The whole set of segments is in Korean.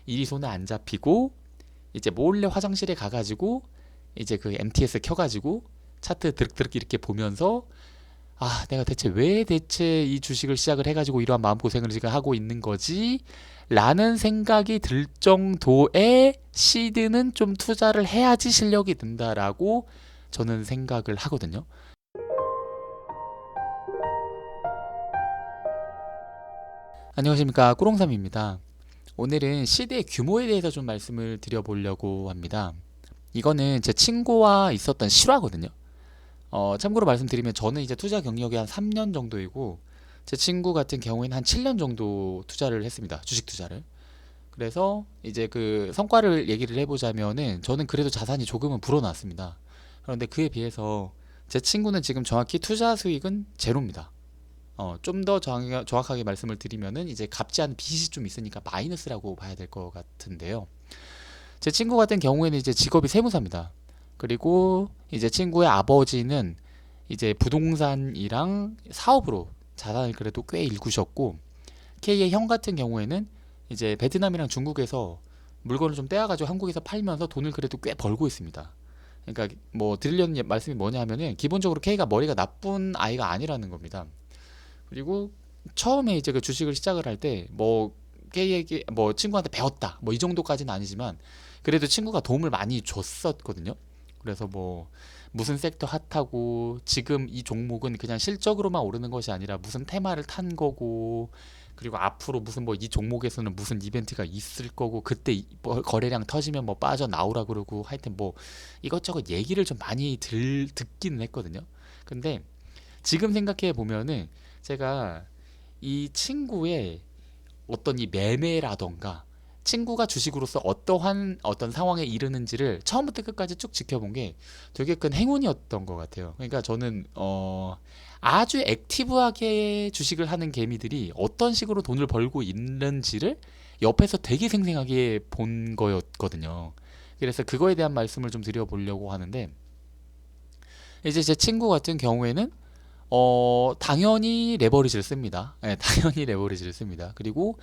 일이 손에 안 잡히고 이제 몰래 화장실에 가가지고 이제 그 MTS 켜가지고 차트 드륵드륵 이렇게 보면서 내가 대체 이 주식을 시작을 해가지고 이러한 마음고생을 지금 하고 있는 거지? 라는 생각이 들 정도의 시드는 좀 투자를 해야지 실력이 든다라고 저는 생각을 하거든요. 안녕하십니까, 꾸롱삼입니다. 오늘은 시드의 규모에 대해서 좀 말씀을 드려보려고 합니다. 이거는 제 친구와 있었던 실화거든요. 참고로 말씀드리면 저는 이제 투자 경력이 한 3년 정도이고 제 친구 같은 경우에는 한 7년 정도 투자를 했습니다. 주식 투자를. 그래서 이제 그 성과를 얘기를 해보자면은 저는 그래도 자산이 조금은 불어났습니다. 그런데 그에 비해서 제 친구는 지금 정확히 투자 수익은 제로입니다. 좀 더 정확하게 말씀을 드리면은 이제 갚지 않은 빚이 좀 있으니까 마이너스라고 봐야 될 것 같은데요. 제 친구 같은 경우에는 이제 직업이 세무사입니다. 그리고 이제 친구의 아버지는 이제 부동산이랑 사업으로 자산을 그래도 꽤 일구셨고, K의 형 같은 경우에는 이제 베트남이랑 중국에서 물건을 좀 떼어가지고 한국에서 팔면서 돈을 그래도 꽤 벌고 있습니다. 그러니까 뭐 드리려는 말씀이 뭐냐 하면은 기본적으로 K가 머리가 나쁜 아이가 아니라는 겁니다. 그리고 처음에 이제 그 주식을 시작을 할 때 뭐 K에게 뭐 친구한테 배웠다 뭐 이 정도까지는 아니지만 그래도 친구가 도움을 많이 줬었거든요. 그래서 뭐 무슨 섹터 핫하고 지금 이 종목은 그냥 실적으로만 오르는 것이 아니라 무슨 테마를 탄 거고, 그리고 앞으로 무슨 뭐 이 종목에서는 무슨 이벤트가 있을 거고 그때 뭐 거래량 터지면 뭐 빠져나오라 그러고 하여튼 뭐 이것저것 얘기를 좀 많이 듣기는 했거든요. 근데 지금 생각해 보면은 제가 이 친구의 어떤 이 매매라던가 친구가 주식으로서 어떠한 어떤 상황에 이르는지를 처음부터 끝까지 쭉 지켜본 게 되게 큰 행운이었던 것 같아요. 그러니까 저는 아주 액티브하게 주식을 하는 개미들이 어떤 식으로 돈을 벌고 있는지를 옆에서 되게 생생하게 본 거였거든요. 그래서 그거에 대한 말씀을 좀 드려보려고 하는데, 이제 제 친구 같은 경우에는 당연히 레버리지를 씁니다. 네, 당연히 레버리지를 씁니다. 그리고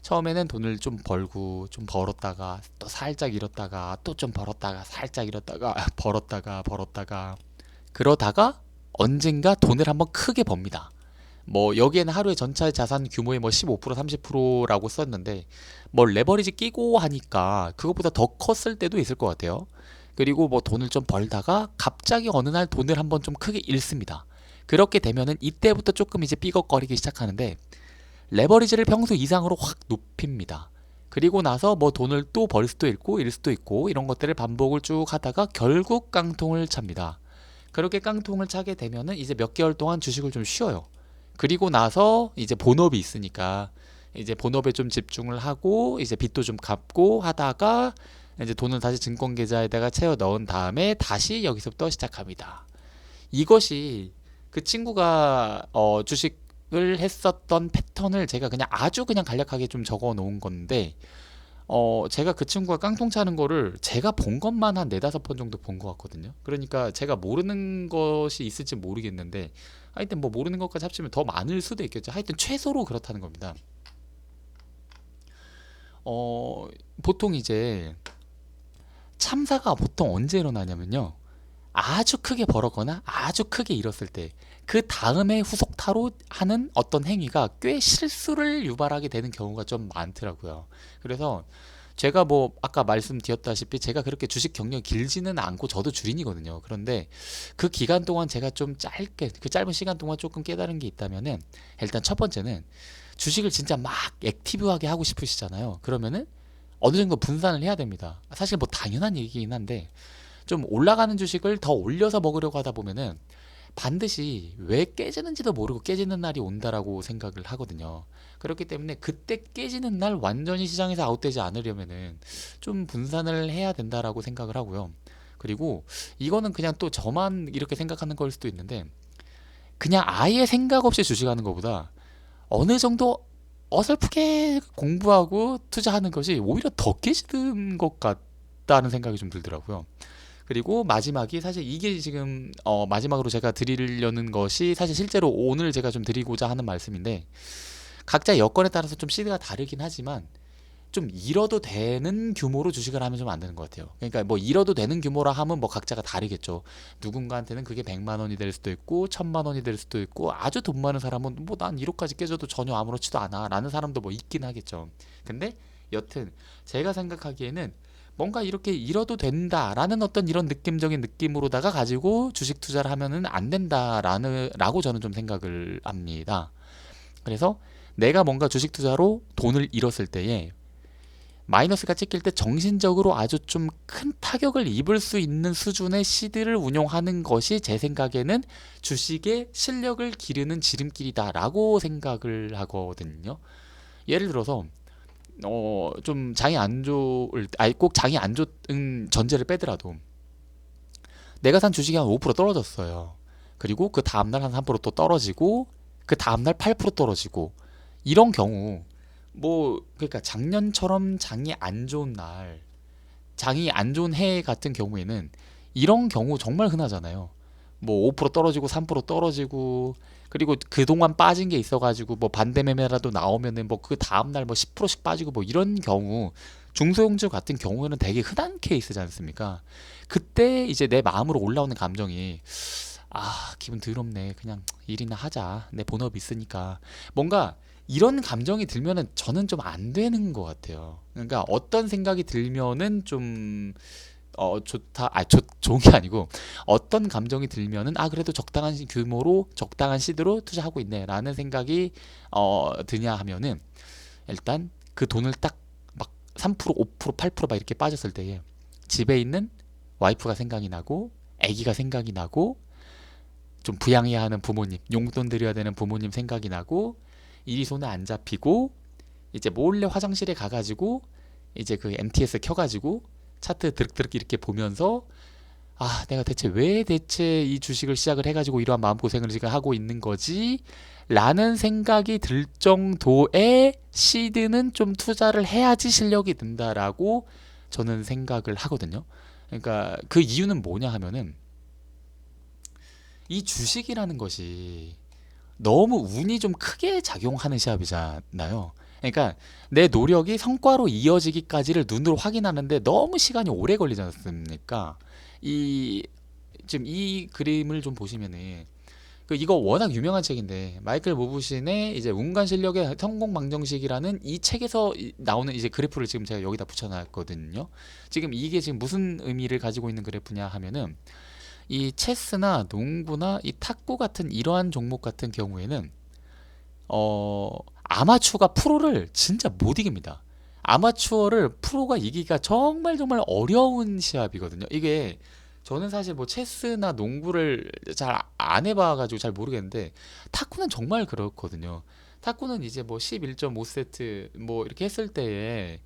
처음에는 돈을 좀 벌고 좀 벌었다가 또 살짝 잃었다가 또 좀 벌었다가 살짝 잃었다가 벌었다가 그러다가 언젠가 돈을 한번 크게 법니다. 뭐 여기에는 하루에 전체 자산 규모의 뭐 15% 30%라고 썼는데 뭐 레버리지 끼고 하니까 그것보다 더 컸을 때도 있을 것 같아요. 그리고 뭐 돈을 좀 벌다가 갑자기 어느 날 돈을 한번 좀 크게 잃습니다. 그렇게 되면은 이때부터 조금 이제 삐걱거리기 시작하는데 레버리지를 평소 이상으로 확 높입니다. 그리고 나서 뭐 돈을 또 벌 수도 있고 잃을 수도 있고 이런 것들을 반복을 쭉 하다가 결국 깡통을 찹니다. 그렇게 깡통을 차게 되면은 이제 몇 개월 동안 주식을 좀 쉬어요. 그리고 나서 이제 본업이 있으니까 이제 본업에 좀 집중을 하고 이제 빚도 좀 갚고 하다가 이제 돈을 다시 증권 계좌에다가 채워 넣은 다음에 다시 여기서부터 시작합니다. 이것이 그 친구가 주식을 했었던 패턴을 제가 그냥 아주 그냥 간략하게 좀 적어 놓은 건데, 제가 그 친구가 깡통 차는 거를 제가 본 것만 한 네다섯 번 정도 본 것 같거든요. 그러니까 제가 모르는 것이 있을지 모르겠는데 하여튼 뭐 모르는 것까지 합치면 더 많을 수도 있겠죠. 하여튼 최소로 그렇다는 겁니다. 어, 보통 이제 참사가 보통 언제 일어나냐면요, 아주 크게 벌었거나 아주 크게 잃었을 때 그 다음에 후속타로 하는 어떤 행위가 꽤 실수를 유발하게 되는 경우가 좀 많더라고요. 그래서 제가 뭐 아까 말씀드렸다시피 제가 그렇게 주식 경력이 길지는 않고 저도 주린이거든요. 그런데 그 기간 동안 제가 좀 짧게 그 짧은 시간 동안 조금 깨달은 게 있다면은, 일단 첫 번째는 주식을 진짜 막 액티브하게 하고 싶으시잖아요. 그러면은 어느 정도 분산을 해야 됩니다. 사실 뭐 당연한 얘기긴 한데 좀 올라가는 주식을 더 올려서 먹으려고 하다 보면은 반드시 왜 깨지는지도 모르고 깨지는 날이 온다라고 생각을 하거든요. 그렇기 때문에 그때 깨지는 날 완전히 시장에서 아웃되지 않으려면은 좀 분산을 해야 된다라고 생각을 하고요. 그리고 이거는 그냥 또 저만 이렇게 생각하는 걸 수도 있는데, 그냥 아예 생각 없이 주식하는 것보다 어느 정도 어설프게 공부하고 투자하는 것이 오히려 더 깨지는 것 같다는 생각이 좀 들더라고요. 그리고 마지막이 사실 이게 지금 마지막으로 제가 드리려는 것이 사실 실제로 오늘 제가 좀 드리고자 하는 말씀인데, 각자 여건에 따라서 좀 시드가 다르긴 하지만 좀 잃어도 되는 규모로 주식을 하면 좀 안 되는 것 같아요. 그러니까 뭐 잃어도 되는 규모라 하면 뭐 각자가 다르겠죠. 누군가한테는 그게 100만 원이 될 수도 있고 1000만 원이 될 수도 있고 아주 돈 많은 사람은 뭐 난 1억까지 깨져도 전혀 아무렇지도 않아 라는 사람도 뭐 있긴 하겠죠. 근데 여튼 제가 생각하기에는 뭔가 이렇게 잃어도 된다라는 어떤 이런 느낌적인 느낌으로다가 가지고 주식 투자를 하면은 안 된다라는 라고 저는 좀 생각을 합니다. 그래서 내가 뭔가 주식 투자로 돈을 잃었을 때에 마이너스가 찍힐 때 정신적으로 아주 좀 큰 타격을 입을 수 있는 수준의 시드를 운용하는 것이 제 생각에는 주식의 실력을 기르는 지름길이다라고 생각을 하거든요. 예를 들어서 좀 장이 안 좋을 아니 꼭 장이 안 좋은 전제를 빼더라도 내가 산 주식이 한 5% 떨어졌어요. 그리고 그 다음날 한 3%또 떨어지고 그 다음날 8% 떨어지고 이런 경우 뭐 그러니까 작년처럼 장이 안 좋은 날 장이 안 좋은 해 같은 경우에는 이런 경우 정말 흔하잖아요. 뭐 5% 떨어지고 3% 떨어지고 그리고 그동안 빠진 게 있어가지고 뭐 반대 매매라도 나오면은 뭐 그 다음날 뭐 10%씩 빠지고 뭐 이런 경우 중소형주 같은 경우에는 되게 흔한 케이스지 않습니까? 그때 이제 내 마음으로 올라오는 감정이 기분 더럽네. 그냥 일이나 하자. 내 본업이 있으니까. 뭔가 이런 감정이 들면은 저는 좀 안 되는 것 같아요. 그러니까 어떤 생각이 들면은 좀 좋다. 좋은 게 아니고 어떤 감정이 들면은 그래도 적당한 규모로 적당한 시드로 투자하고 있네라는 생각이 드냐 하면은 일단 그 돈을 딱 막 3%, 5%, 8%막 이렇게 빠졌을 때에 집에 있는 와이프가 생각이 나고 아기가 생각이 나고 좀 부양해야 하는 부모님, 용돈 드려야 되는 부모님 생각이 나고 일이 손에 안 잡히고 이제 몰래 화장실에 가가지고 이제 그 MTS 켜가지고 차트 드륵드륵 이렇게 보면서 내가 왜 대체 이 주식을 시작을 해가지고 이러한 마음고생을 지금 하고 있는 거지? 라는 생각이 들 정도의 시드는 좀 투자를 해야지 실력이 든다라고 저는 생각을 하거든요. 그러니까 그 이유는 뭐냐 하면은 이 주식이라는 것이 너무 운이 좀 크게 작용하는 시합이잖아요. 그러니까 내 노력이 성과로 이어지기까지를 눈으로 확인하는데 너무 시간이 오래 걸리지 않습니까? 이 지금 이 그림을 좀 보시면은 이거 워낙 유명한 책인데 마이클 모브신의 이제 운간 실력의 성공 방정식이라는 이 책에서 나오는 이제 그래프를 지금 제가 여기다 붙여놨거든요. 지금 이게 지금 무슨 의미를 가지고 있는 그래프냐 하면은 이 체스나 농구나 이 탁구 같은 이러한 종목 같은 경우에는 아마추어가 프로를 진짜 못 이깁니다. 아마추어를 프로가 이기기가 정말 정말 어려운 시합이거든요. 이게 저는 사실 뭐 체스나 농구를 잘 안 해봐가지고 잘 모르겠는데 탁구는 정말 그렇거든요. 탁구는 이제 뭐 11.5세트 뭐 이렇게 했을 때에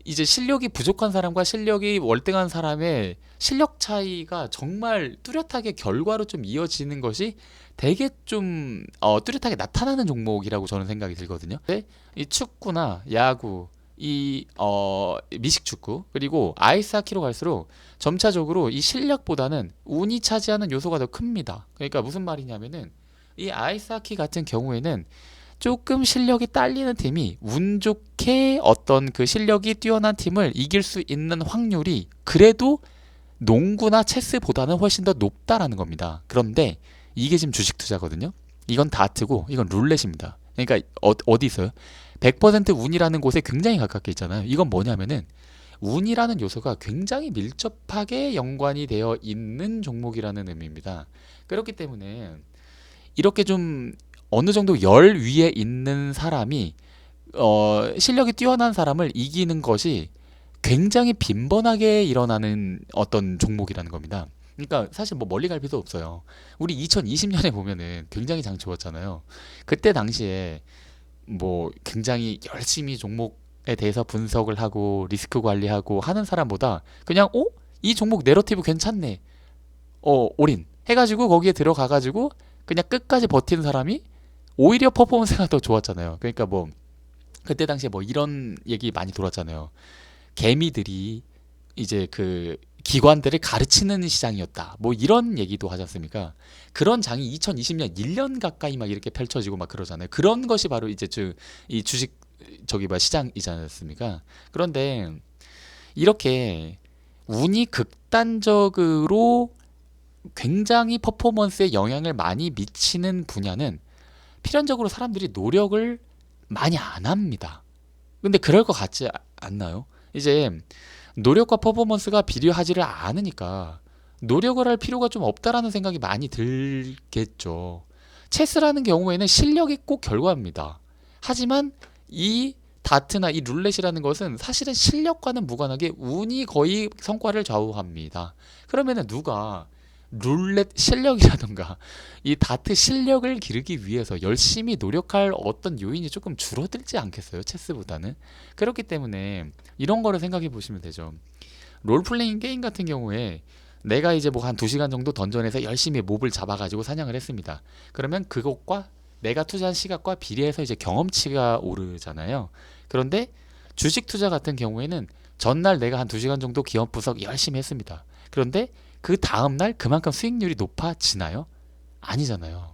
이제 실력이 부족한 사람과 실력이 월등한 사람의 실력 차이가 정말 뚜렷하게 결과로 좀 이어지는 것이 되게 좀 뚜렷하게 나타나는 종목이라고 저는 생각이 들거든요. 근데 이 축구나 야구, 이 미식축구 그리고 아이스하키로 갈수록 점차적으로 이 실력보다는 운이 차지하는 요소가 더 큽니다. 그러니까 무슨 말이냐면은 이 아이스하키 같은 경우에는 조금 실력이 딸리는 팀이 운 좋게 어떤 그 실력이 뛰어난 팀을 이길 수 있는 확률이 그래도 농구나 체스보다는 훨씬 더 높다라는 겁니다. 그런데 이게 지금 주식 투자거든요. 이건 다트고 이건 룰렛입니다. 그러니까 어디 있어요? 100% 운이라는 곳에 굉장히 가깝게 있잖아요. 이건 뭐냐면은 운이라는 요소가 굉장히 밀접하게 연관이 되어 있는 종목이라는 의미입니다. 그렇기 때문에 이렇게 좀 어느 정도 열 위에 있는 사람이 실력이 뛰어난 사람을 이기는 것이 굉장히 빈번하게 일어나는 어떤 종목이라는 겁니다. 그러니까 사실 뭐 멀리 갈 필요 없어요. 우리 2020년에 보면은 굉장히 장 좋았잖아요. 그때 당시에 뭐 굉장히 열심히 종목에 대해서 분석을 하고 리스크 관리하고 하는 사람보다 그냥 이 종목 내러티브 괜찮네. 올인 해가지고 거기에 들어가가지고 그냥 끝까지 버티는 사람이 오히려 퍼포먼스가 더 좋았잖아요. 그러니까 뭐 그때 당시에 뭐 이런 얘기 많이 돌았잖아요. 개미들이 이제 그 기관들을 가르치는 시장이었다. 뭐 이런 얘기도 하지 않습니까? 그런 장이 2020년 1년 가까이 막 이렇게 펼쳐지고 막 그러잖아요. 그런 것이 바로 이제 이 주식 저기 뭐 시장이지 않습니까? 그런데 이렇게 운이 극단적으로 굉장히 퍼포먼스에 영향을 많이 미치는 분야는 필연적으로 사람들이 노력을 많이 안 합니다. 근데 그럴 것 같지 않나요? 이제 노력과 퍼포먼스가 비례하지를 않으니까 노력을 할 필요가 좀 없다라는 생각이 많이 들겠죠. 체스라는 경우에는 실력이 꼭 결과입니다. 하지만 이 다트나 이 룰렛이라는 것은 사실은 실력과는 무관하게 운이 거의 성과를 좌우합니다. 그러면은 누가 룰렛 실력이라던가 이 다트 실력을 기르기 위해서 열심히 노력할 어떤 요인이 조금 줄어들지 않겠어요? 체스보다는. 그렇기 때문에 이런 거를 생각해 보시면 되죠. 롤플레잉 게임 같은 경우에 내가 이제 뭐 한 2시간 정도 던전에서 열심히 몹을 잡아가지고 사냥을 했습니다. 그러면 그것과 내가 투자한 시간과 비례해서 이제 경험치가 오르잖아요. 그런데 주식 투자 같은 경우에는 전날 내가 한 2시간 정도 기업 분석 열심히 했습니다. 그런데 그 다음날 그만큼 수익률이 높아지나요? 아니잖아요.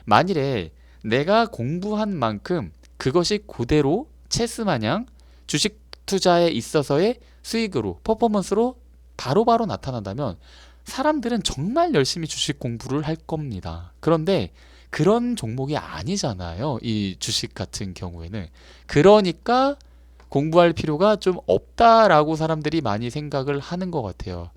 만일에 내가 공부한 만큼 그것이 그대로 체스 마냥 주식 투자에 있어서의 수익으로 퍼포먼스로 바로바로 나타난다면 사람들은 정말 열심히 주식 공부를 할 겁니다. 그런데 그런 종목이 아니잖아요. 이 주식 같은 경우에는. 그러니까 공부할 필요가 좀 없다라고 사람들이 많이 생각을 하는 것 같아요.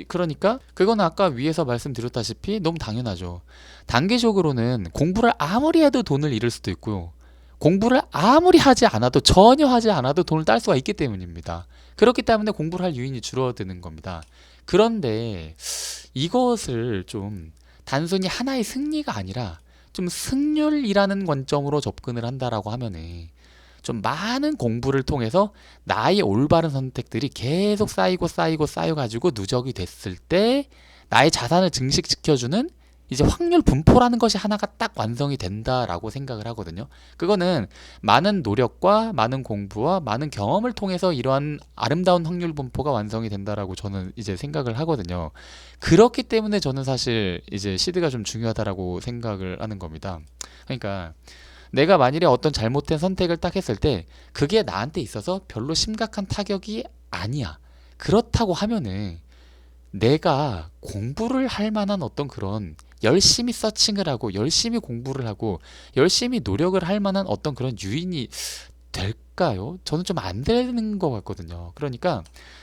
그러니까 그건 아까 위에서 말씀드렸다시피 너무 당연하죠. 단기적으로는 공부를 아무리 해도 돈을 잃을 수도 있고요. 공부를 아무리 하지 않아도 전혀 하지 않아도 돈을 딸 수가 있기 때문입니다. 그렇기 때문에 공부를 할 유인이 줄어드는 겁니다. 그런데 이것을 좀 단순히 하나의 승리가 아니라 좀 승률이라는 관점으로 접근을 한다라고 하면은 좀 많은 공부를 통해서 나의 올바른 선택들이 계속 쌓여가지고 누적이 됐을 때 나의 자산을 증식시켜주는 이제 확률 분포라는 것이 하나가 딱 완성이 된다라고 생각을 하거든요. 그거는 많은 노력과 많은 공부와 많은 경험을 통해서 이러한 아름다운 확률 분포가 완성이 된다라고 저는 이제 생각을 하거든요. 그렇기 때문에 저는 사실 이제 시드가 좀 중요하다라고 생각을 하는 겁니다. 그러니까 내가 만일에 어떤 잘못된 선택을 딱 했을 때 그게 나한테 있어서 별로 심각한 타격이 아니야. 그렇다고 하면은 내가 공부를 할 만한 어떤 그런 열심히 서칭을 하고 열심히 공부를 하고 열심히 노력을 할 만한 어떤 그런 유인이 될까요? 저는 좀 안 되는 것 같거든요. 그러니까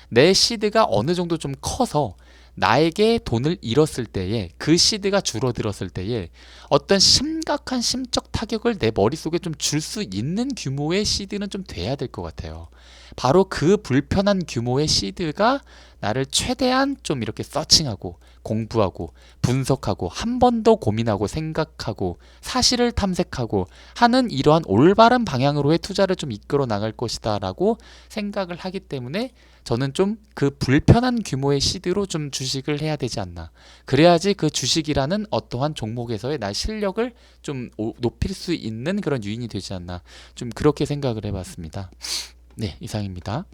내 시드가 어느 정도 좀 커서 나에게 돈을 잃었을 때에 그 시드가 줄어들었을 때에 어떤 심각한 심적 타격을 내 머릿속에 좀 줄 수 있는 규모의 시드는 좀 돼야 될 것 같아요. 바로 그 불편한 규모의 시드가 나를 최대한 좀 이렇게 서칭하고 공부하고 분석하고 한 번 더 고민하고 생각하고 사실을 탐색하고 하는 이러한 올바른 방향으로의 투자를 좀 이끌어 나갈 것이다 라고 생각을 하기 때문에 저는 좀 그 불편한 규모의 시드로 좀 주식을 해야 되지 않나. 그래야지 그 주식이라는 어떠한 종목에서의 나의 실력을 좀 높일 수 있는 그런 유인이 되지 않나. 좀 그렇게 생각을 해봤습니다. 네, 이상입니다.